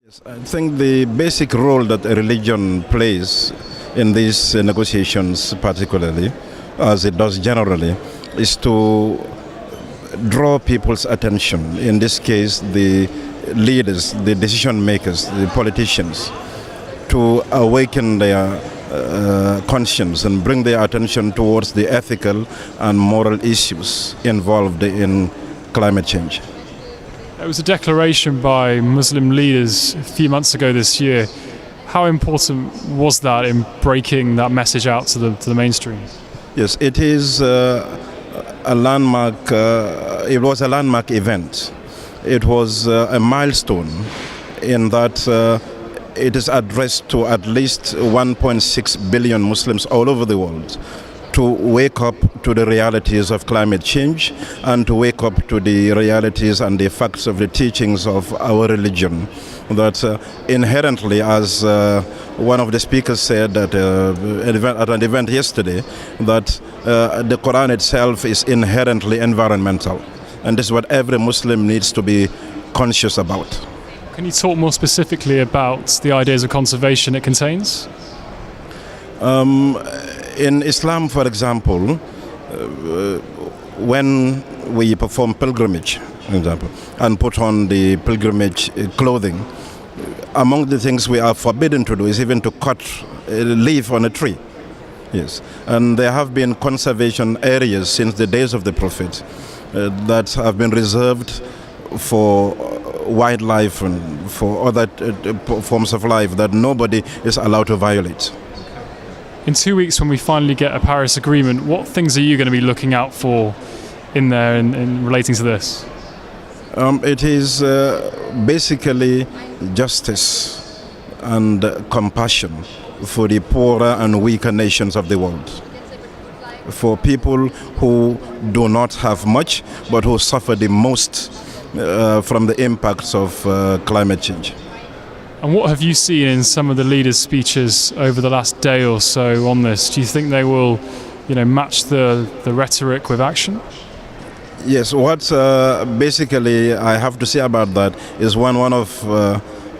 Yes, I think the basic role that a religion plays in these negotiations, particularly, as it does generally, is to draw people's attention. In this case, the leaders, the decision makers, the politicians, to awaken their conscience and bring their attention towards the ethical and moral issues involved in climate change. It was a declaration by Muslim leaders a few months ago this year. How important was that in breaking that message out to the mainstream? Yes, it is a landmark. It was a landmark event. It was a milestone in that it is addressed to at least 1.6 billion Muslims all over the world to wake up to the realities of climate change and to wake up to the realities and the facts of the teachings of our religion. That inherently, as one of the speakers said at an event yesterday, that the Quran itself is inherently environmental. And this is what every Muslim needs to be conscious about. Can you talk more specifically about the ideas of conservation it contains? In Islam, for example, when we perform pilgrimage, for example, and put on the pilgrimage clothing, among the things we are forbidden to do is even to cut a leaf on a tree. Yes, and there have been conservation areas since the days of the Prophet that have been reserved for wildlife and for other forms of life that nobody is allowed to violate. In 2 weeks, when we finally get a Paris Agreement, what things are you going to be looking out for in there in relating to this? It is basically justice and compassion for the poorer and weaker nations of the world. For people who do not have much, but who suffer the most from the impacts of climate change. And what have you seen in some of the leaders' speeches over the last day or so on this? Do you think they will, match the rhetoric with action? Yes, what basically I have to say about that is one of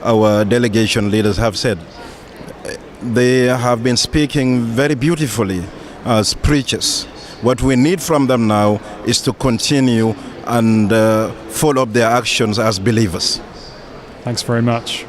our delegation leaders have said. They have been speaking very beautifully as preachers. What we need from them now is to continue and follow up their actions as believers. Thanks very much.